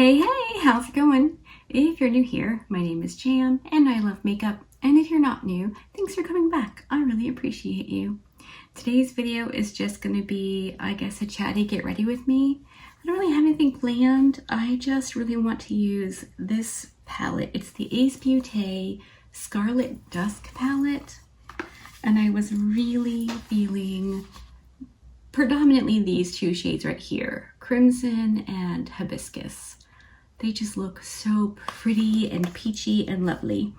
Hey, how's it going? If you're new here, my name is Jan and I love makeup. And if you're not new, thanks for coming back. I really appreciate you. Today's video is just going to be, I guess, a chatty get ready with me. I don't really have anything planned. I just really want to use this palette. It's the Ace Beauté Scarlet Dusk palette. And I was really feeling predominantly these two shades right here, Crimson and Hibiscus. They just look so pretty and peachy and lovely.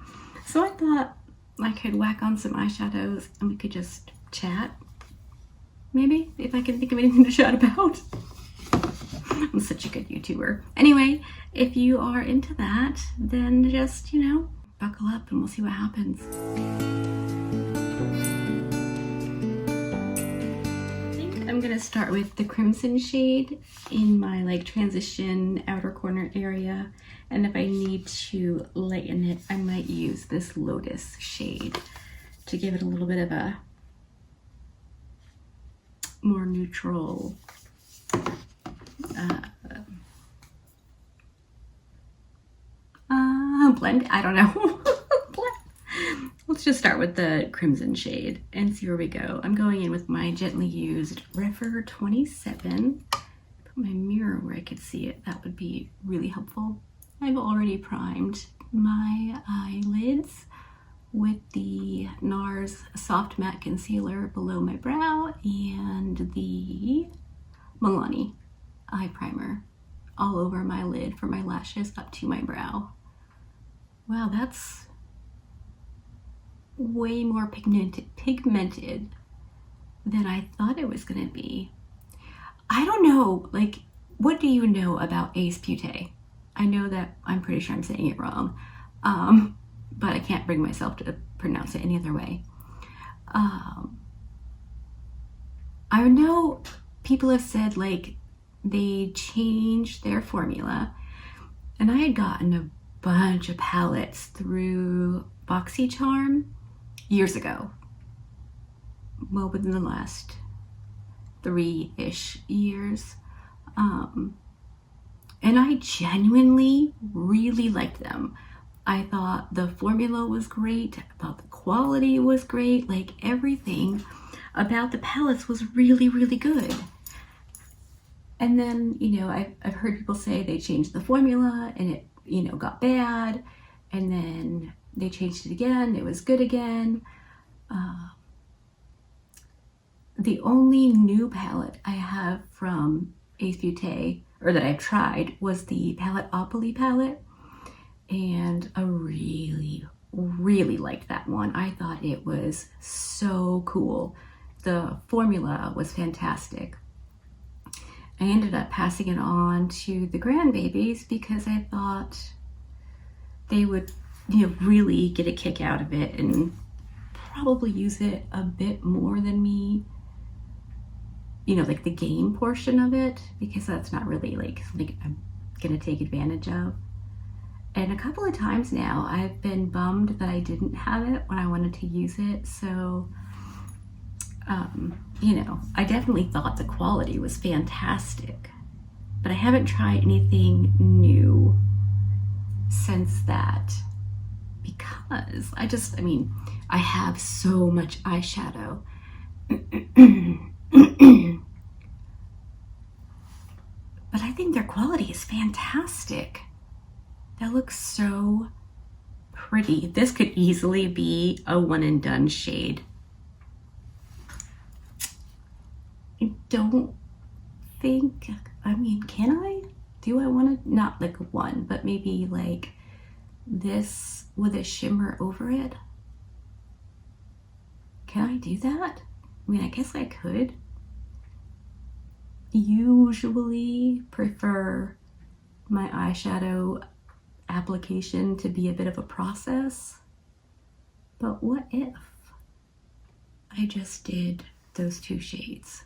So I thought I could whack on some eyeshadows and we could just chat. Maybe, if I can think of anything to chat about. I'm such a good YouTuber. Anyway, if you are into that, then just, buckle up and we'll see what happens. I'm gonna start with the Crimson shade in my transition outer corner area, and if I need to lighten it, I might use this Lotus shade to give it a little bit of a more neutral blend. I don't know. Let's just start with the Crimson shade and see where we go. I'm going in with my gently used River 27. Put my mirror where I could see it. That would be really helpful. I've already primed my eyelids with the NARS Soft Matte Concealer below my brow and the Milani eye primer all over my lid for my lashes up to my brow. Wow, that's way more pigmented than I thought it was gonna be. I don't know, what do you know about Ace Beauté? I know that I'm pretty sure I'm saying it wrong, but I can't bring myself to pronounce it any other way. I know people have said they changed their formula, and I had gotten a bunch of palettes through BoxyCharm years ago, well, within the last 3-ish years, and I genuinely really liked them. I thought the formula was great, I thought the quality was great, everything about the palettes was really, really good. And then, I've heard people say they changed the formula and it, got bad, and then they changed it again, it was good again. The only new palette I have from Ace Beauté, or that I've tried, was the Paletteopoly palette, and I really, really liked that one. I thought it was so cool. The formula was fantastic. I ended up passing it on to the grandbabies because I thought they would really get a kick out of it and probably use it a bit more than me, the game portion of it, because that's not really something I'm gonna take advantage of. And a couple of times now I've been bummed that I didn't have it when I wanted to use it. So I definitely thought the quality was fantastic, but I haven't tried anything new since that, because I have so much eyeshadow. But I think their quality is fantastic. That looks so pretty. This could easily be a one and done shade. I don't think, can I? Do I want to, not one, but maybe this with a shimmer over it? Can I do that? I guess I could. Usually prefer my eyeshadow application to be a bit of a process, but what if I just did those two shades?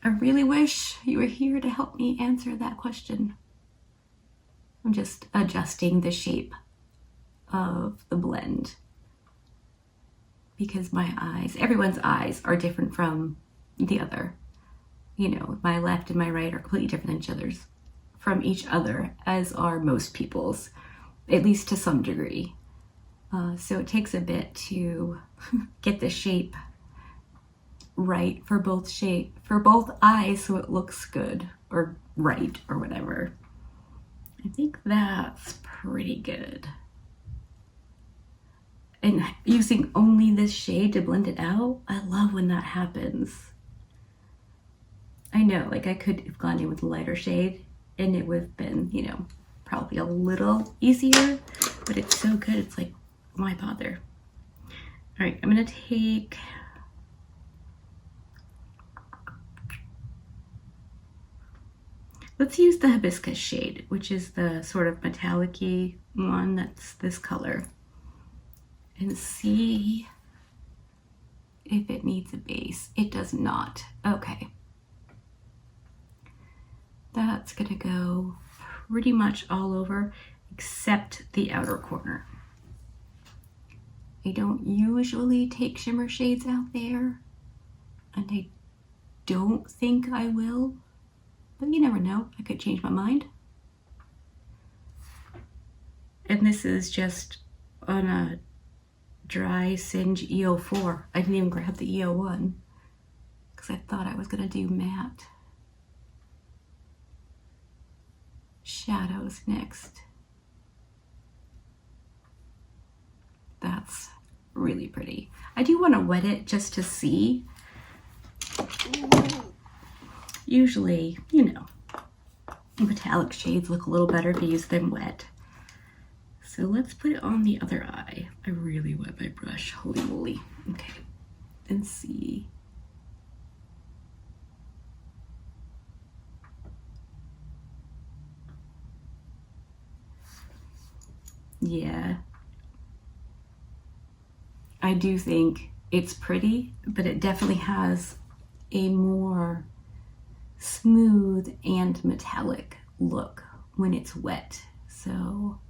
I really wish you were here to help me answer that question. I'm just adjusting the shape of the blend because my eyes, everyone's eyes are different from the other. You know, my left and my right are completely different from each other, as are most people's, at least to some degree. So it takes a bit to get the shape right for both eyes, so it looks good or right or whatever. I think that's pretty good. And using only this shade to blend it out, I love when that happens. I know, like I could have gone in with a lighter shade and it would have been, you know, probably a little easier, but it's so good. It's like, why bother? All right, I'm gonna take let's use the hibiscus shade, which is the sort of metallic-y one that's this color, and see if it needs a base. It does not. Okay. That's gonna go pretty much all over except the outer corner. I don't usually take shimmer shades out there, and I don't think I will, but you never know, I could change my mind. And this is just on a dry Singe EO4. I didn't even grab the EO1 because I thought I was gonna do matte shadows next. That's really pretty. I do want to wet it just to see. Usually, you know, metallic shades look a little better if you use them wet. So let's put it on the other eye. I really wet my brush, holy moly. Okay, and see. Yeah. I do think it's pretty, but it definitely has a more smooth and metallic look when it's wet. So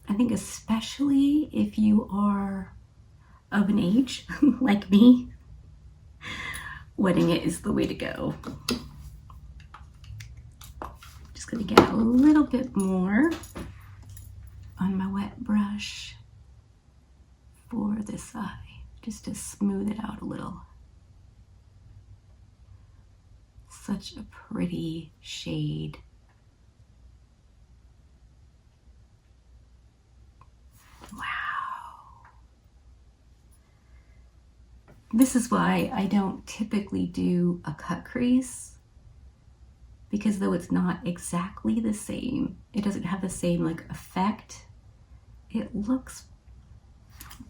I think especially if you are of an age like me, wetting it is the way to go. Just gonna get a little bit more on my wet brush for this eye, just to smooth it out a little. Such a pretty shade. Wow. This is why I don't typically do a cut crease, because though it's not exactly the same, it doesn't have the same like effect, it looks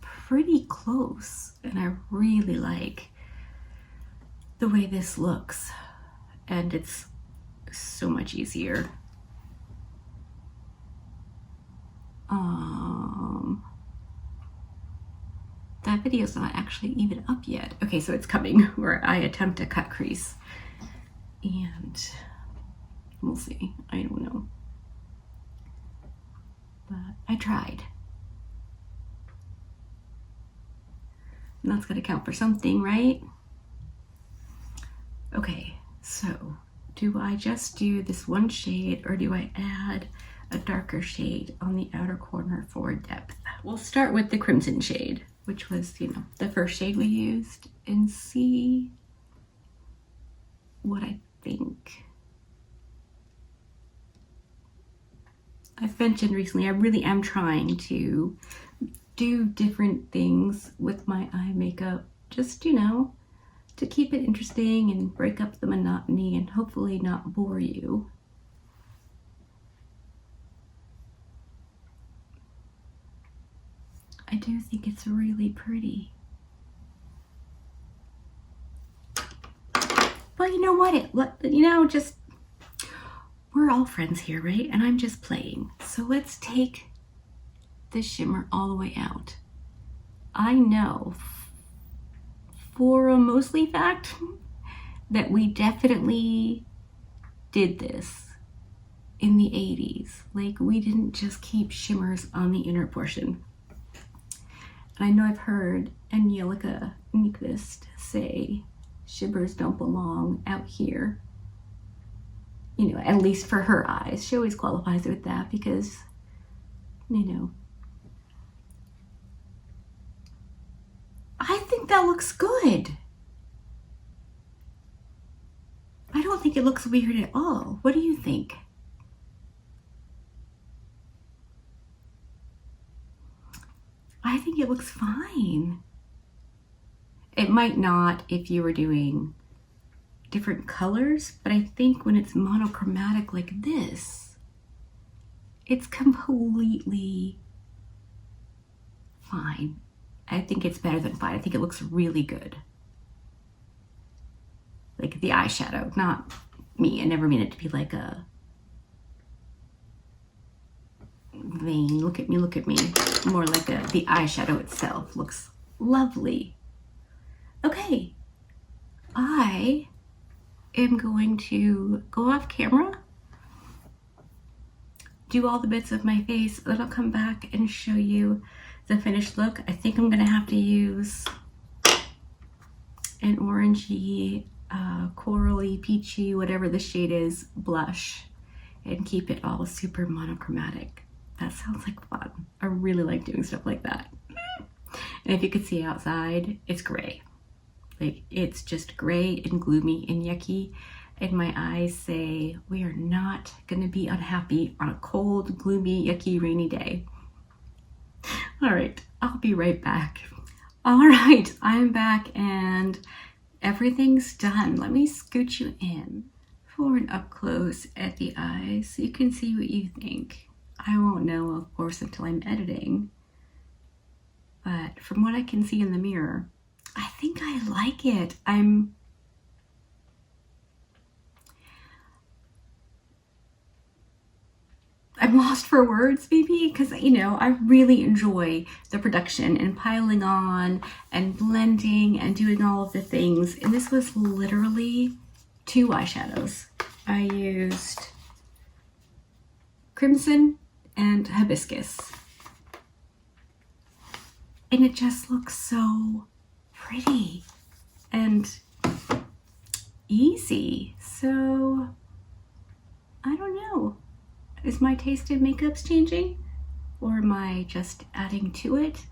pretty close, and I really like the way this looks, and it's so much easier. That video's not actually even up yet. Okay, so it's coming, where I attempt a cut crease, and we'll see. I don't know, but I tried. And that's gonna count for something, right? Okay, so do I just do this one shade, or do I add a darker shade on the outer corner for depth? We'll start with the crimson shade, which was, you know, the first shade we used, and see what I think. I've mentioned recently, I really am trying to do different things with my eye makeup, just, you know, to keep it interesting and break up the monotony and hopefully not bore you. I do think it's really pretty. But you know what? Just, we're all friends here, right? And I'm just playing. So let's take the shimmer all the way out. I know for a mostly fact that we definitely did this in the 80s. Like, we didn't just keep shimmers on the inner portion. And I know I've heard Angelica Nyquist say shimmers don't belong out here. You know, at least for her eyes. She always qualifies with that because, you know. I think that looks good. I don't think it looks weird at all. What do you think? I think it looks fine. It might not if you were doing different colors, but I think when it's monochromatic like this, it's completely fine. I think it's better than fine. I think it looks really good. Like the eyeshadow, not me. I never mean it to be like a vein. Look at me, look at me. More like the eyeshadow itself looks lovely. Okay, I am going to go off camera, do all the bits of my face, then I'll come back and show you the finished look. I think I'm gonna have to use an orangey, corally, peachy, whatever the shade is, blush, and keep it all super monochromatic. That sounds like fun. I really like doing stuff like that. And if you could see outside, it's gray. Like, it's just gray and gloomy and yucky. And my eyes say, we are not gonna be unhappy on a cold, gloomy, yucky, rainy day. All right, I'll be right back. All right, I'm back and everything's done. Let me scoot you in for an up close at the eyes so you can see what you think. I won't know, of course, until I'm editing. But from what I can see in the mirror, I think I like it. I'm lost for words, maybe, because, you know, I really enjoy the production and piling on and blending and doing all of the things. And this was literally 2 eyeshadows. I used Crimson and Hibiscus. And it just looks so pretty and easy. So, I don't know. Is my taste in makeups changing? Or am I just adding to it?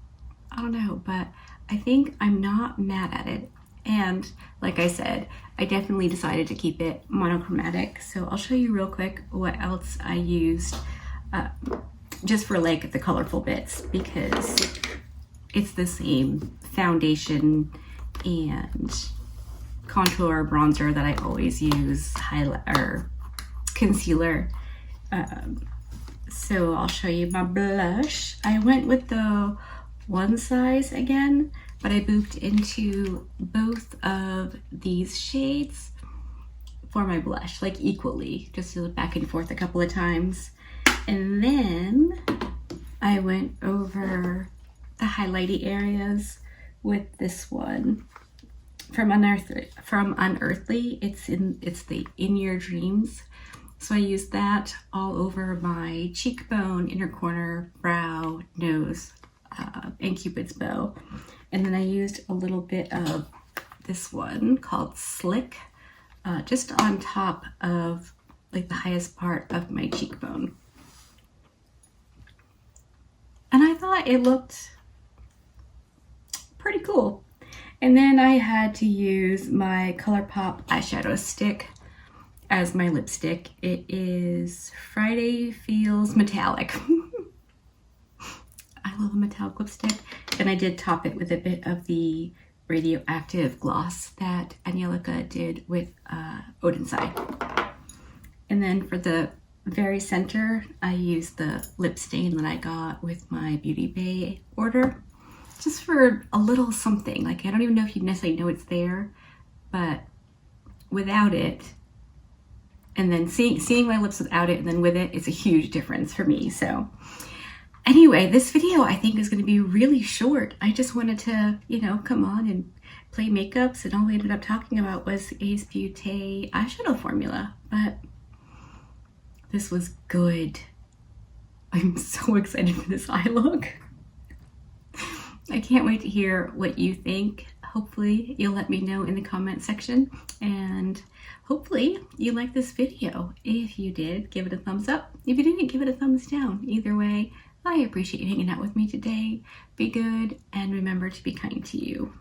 I don't know, but I think I'm not mad at it. And like I said, I definitely decided to keep it monochromatic. So I'll show you real quick what else I used just for like the colorful bits, because it's the same foundation and contour bronzer that I always use, highlight or concealer. So I'll show you my blush. I went with the one size again, but I booped into both of these shades for my blush, like equally, just back and forth a couple of times. And then I went over the highlighty areas with this one from Unearthly. It's the In Your Dreams. So I used that all over my cheekbone, inner corner, brow, nose, and Cupid's bow. And then I used a little bit of this one called Slick, just on top of like the highest part of my cheekbone. And I thought it looked pretty cool. And then I had to use my ColourPop eyeshadow stick as my lipstick. It is Friday Feels Metallic. I love a metallic lipstick. And I did top it with a bit of the radioactive gloss that Angelica did with Odensai. And then for the very center, I used the lip stain that I got with my Beauty Bay order, just for a little something. Like, I don't even know if you necessarily know it's there, but without it, and then seeing my lips without it and then with it, it's a huge difference for me. So anyway, this video I think is going to be really short. I just wanted to, you know, come on and play makeups, and all we ended up talking about was Ace Beauté eyeshadow formula. But this was good. I'm so excited for this eye look. I can't wait to hear what you think. hopefully you'll let me know in the comment section, and hopefully you like this video. If you did, give it a thumbs up. If you didn't, give it a thumbs down. Either way, I appreciate you hanging out with me today. Be good and remember to be kind to you.